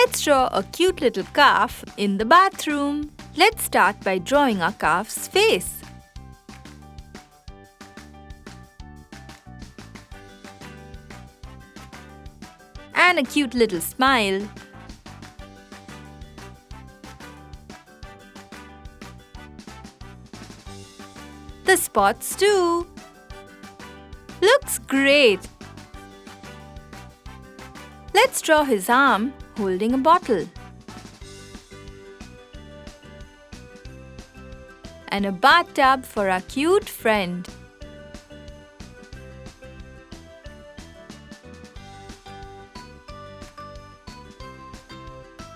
Let's draw a cute little calf in the bathroom. Let's start by drawing our calf's face. And a cute little smile. The spots too. Looks great. Let's draw his arm holding a bottle. And a bathtub for our cute friend.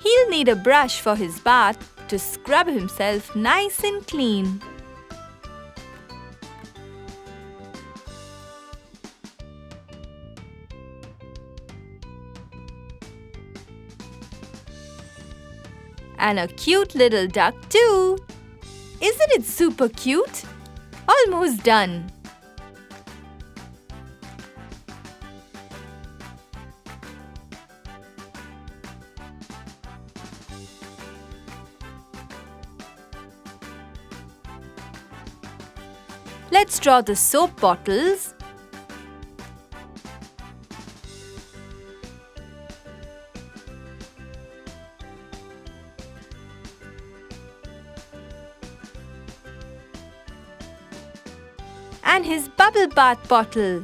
He'll need a brush for his bath to scrub himself nice and clean. And a cute little duck too. Isn't it super cute? Almost done. Let's draw the soap bottles. And his bubble bath bottle.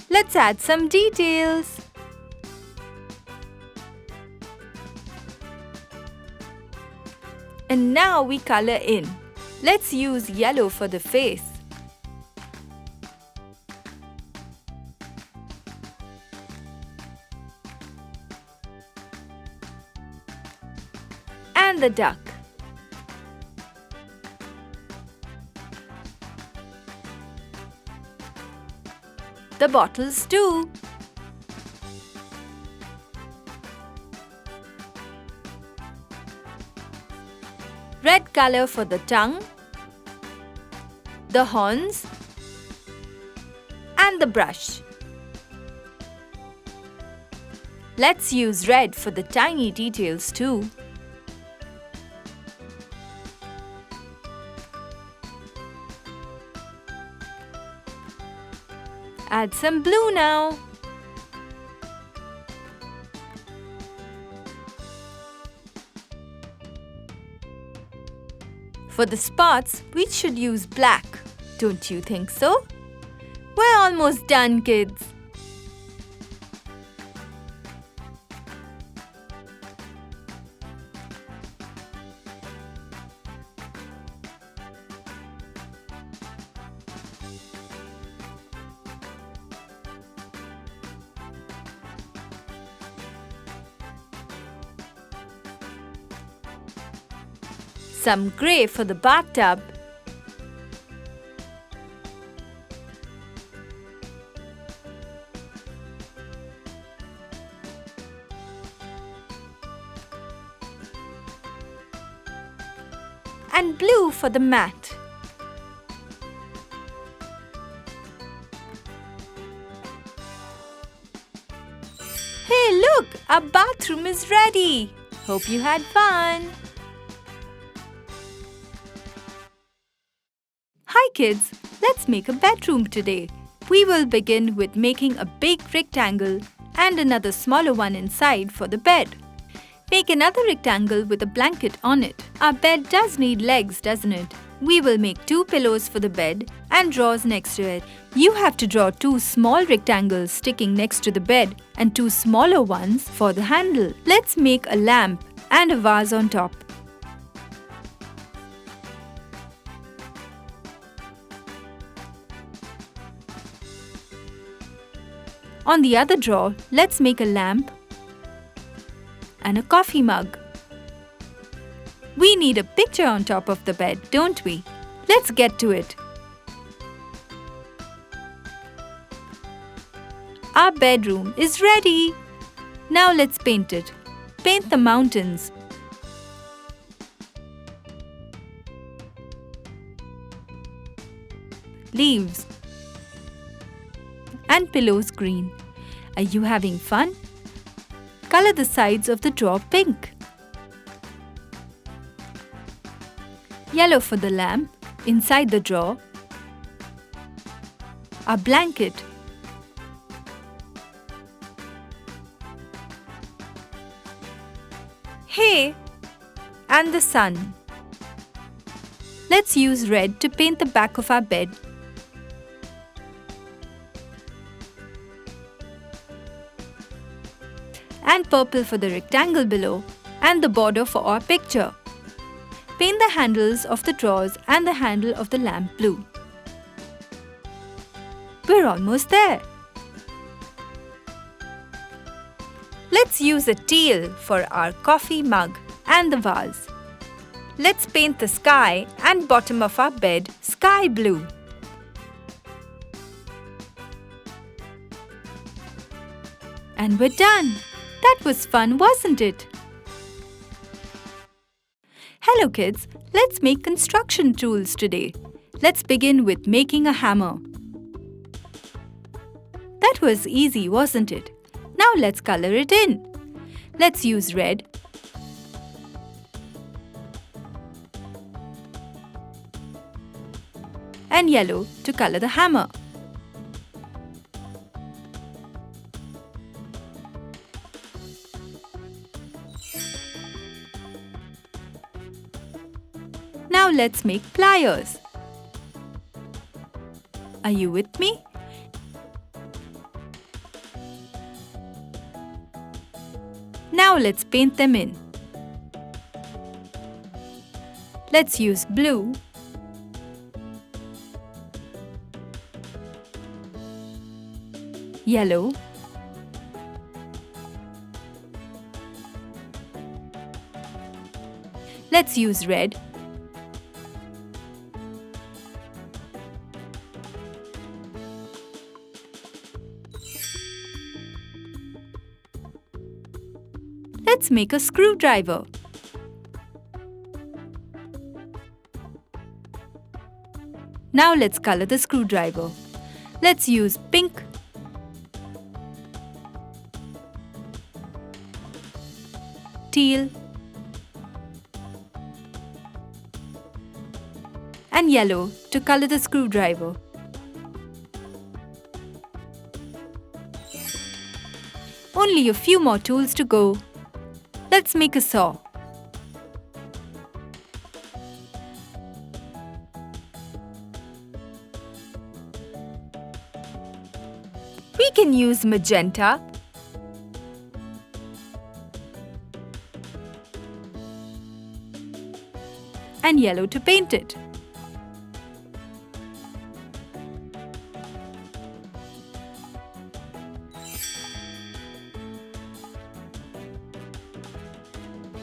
Let's add some details. And now we color in. Let's use yellow for the face. And the duck. The bottles too. Red color for the tongue, the horns, and the brush. Let's use red for the tiny details too. Add some blue now. For the spots, we should use black. Don't you think so? We're almost done, kids. Some grey for the bathtub. And blue for the mat. Hey, look! Our bathroom is ready! Hope you had fun! Hi kids, let's make a bedroom today. We will begin with making a big rectangle and another smaller one inside for the bed. Make another rectangle with a blanket on it. Our bed does need legs, doesn't it? We will make 2 pillows for the bed and drawers next to it. You have to draw 2 small rectangles sticking next to the bed and 2 smaller ones for the handle. Let's make a lamp and a vase on top. On the other drawer, let's make a lamp and a coffee mug. We need a picture on top of the bed, don't we? Let's get to it. Our bedroom is ready. Now let's paint it. Paint the mountains. leaves. And pillows green. Are you having fun? Color the sides of the drawer pink. Yellow for the lamp inside the drawer. A blanket. Hay and the sun. Let's use red to paint the back of our bed. And purple for the rectangle below and the border for our picture. Paint the handles of the drawers and the handle of the lamp blue. We're almost there. Let's use a teal for our coffee mug and the vase. Let's paint the sky and bottom of our bed sky blue. And we're done. That was fun, wasn't it? Hello kids, let's make construction tools today. Let's begin with making a hammer. That was easy, wasn't it? Now let's color it in. Let's use red, and yellow to color the hammer. Now let's make pliers. Are you with me? Now let's paint them in. Let's use blue, yellow, let's use red, let's make a screwdriver. Now let's color the screwdriver. Let's use pink, teal, and yellow to color the screwdriver. Only a few more tools to go. Let's make a saw. We can use magenta, and yellow to paint it.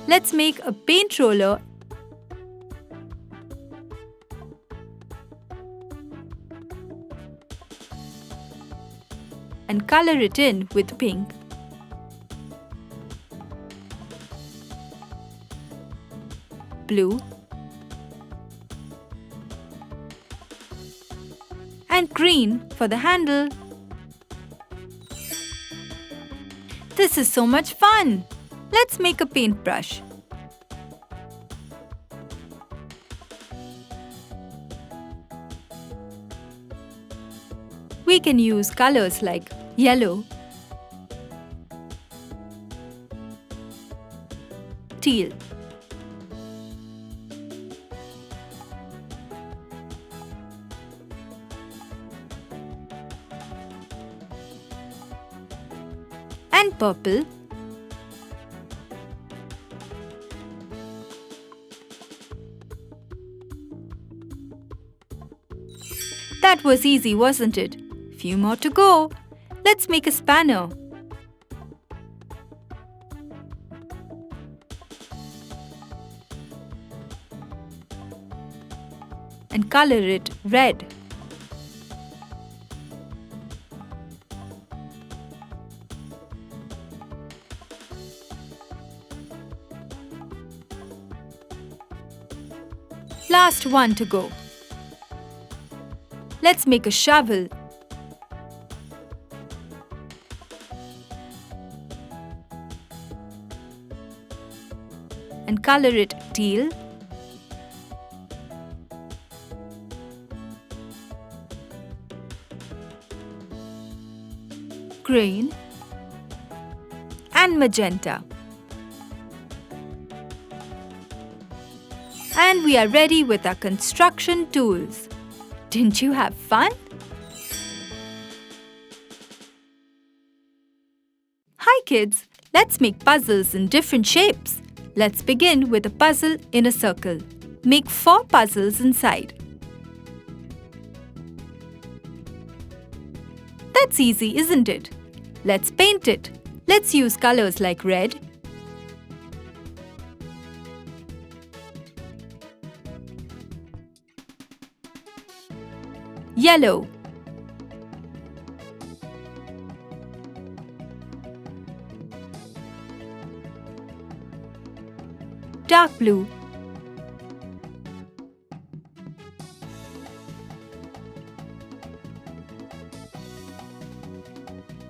Let's make a paint roller and color it in with pink, blue, and green for the handle. This is so much fun! Let's make a paintbrush. We can use colors like yellow, teal, and purple, That was easy, wasn't it? Few more to go. Let's make a spanner. And color it red. Last one to go. Let's make a shovel. And color it teal. Green and magenta. And we are ready with our construction tools. Didn't you have fun? Hi kids, let's make puzzles in different shapes. Let's begin with a puzzle in a circle. Make 4 puzzles inside. That's easy, isn't it? Let's paint it. Let's use colors like red, yellow, dark blue,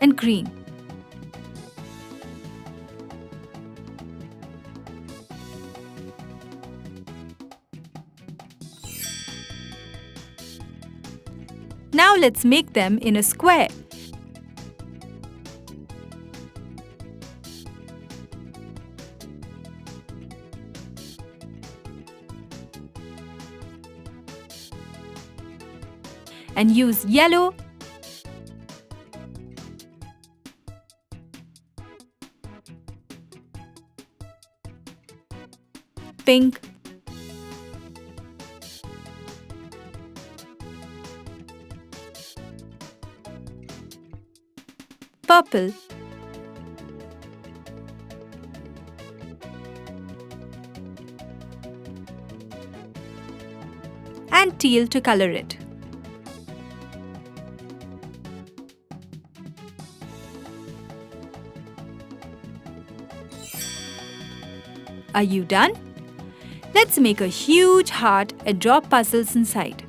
and green. Now let's make them in a square. And use yellow, pink, purple, and teal to color it. Are you done? Let's make a huge heart and draw puzzles inside.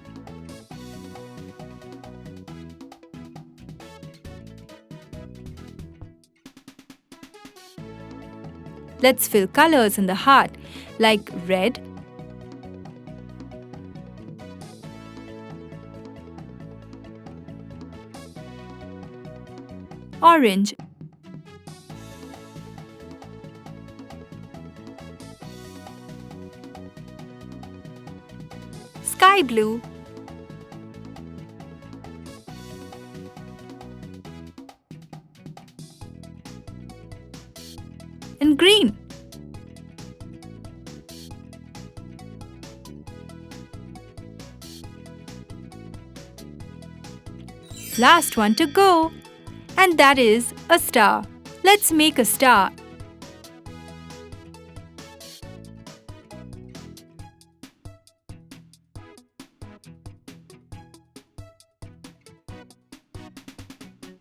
Let's fill colors in the heart like red, orange, sky blue, and green. Last one to go, and that is a star. Let's make a star.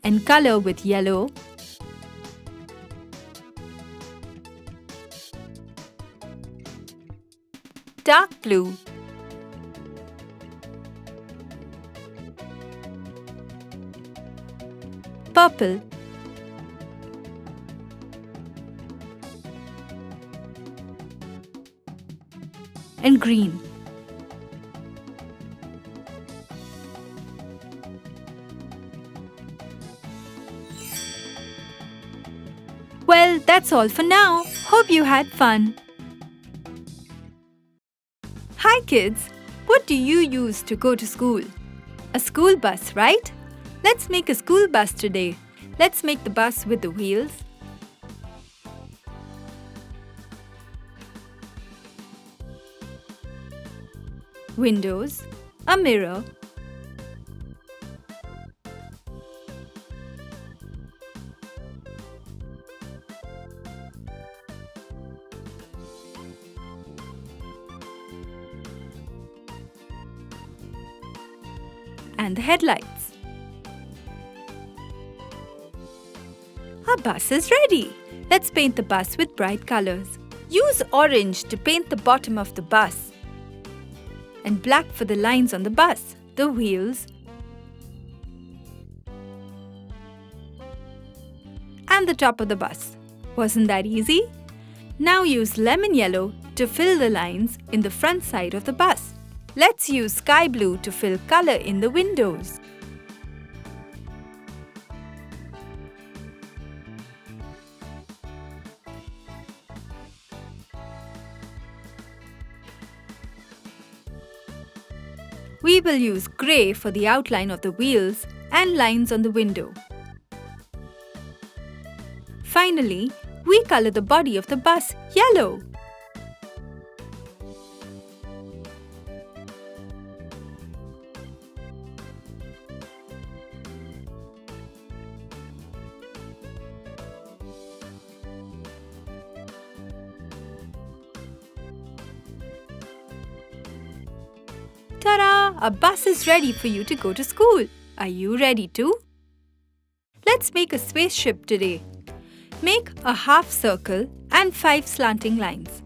And color with yellow, dark blue, purple, and green. Well, that's all for now. Hope you had fun. Hi kids, what do you use to go to school? A school bus, right? Let's make a school bus today. Let's make the bus with the wheels, windows, a mirror, and the headlights. Our bus is ready. Let's paint the bus with bright colors. Use orange to paint the bottom of the bus and black for the lines on the bus, the wheels, and the top of the bus. Wasn't that easy? Now use lemon yellow to fill the lines in the front side of the bus. Let's use sky blue to fill color in the windows. We will use grey for the outline of the wheels and lines on the window. Finally, we color the body of the bus yellow. Ta-da! A bus is ready for you to go to school. Are you ready too? Let's make a spaceship today. Make a half circle and 5 slanting lines.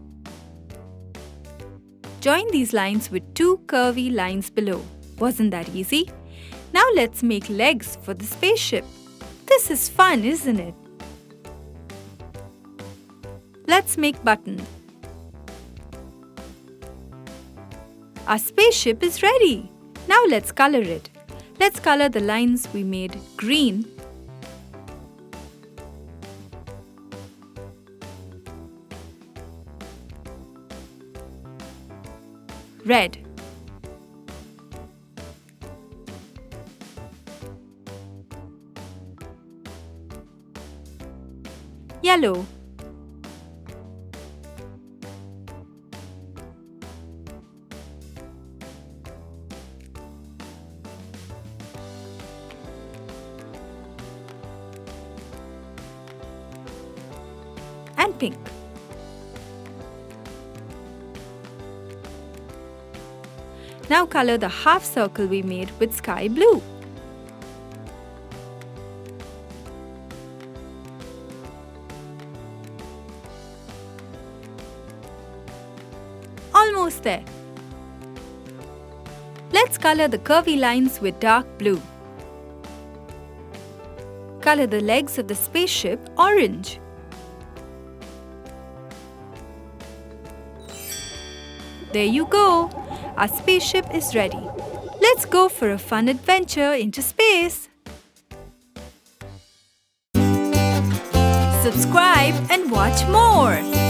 Join these lines with 2 curvy lines below. Wasn't that easy? Now let's make legs for the spaceship. This is fun, isn't it? Let's make buttons. Our spaceship is ready. Now let's color it. Let's color the lines we made green, red, yellow, and pink. Now color the half circle we made with sky blue. Almost there. Let's color the curvy lines with dark blue. Color the legs of the spaceship orange. There you go! Our spaceship is ready. Let's go for a fun adventure into space! Subscribe and watch more!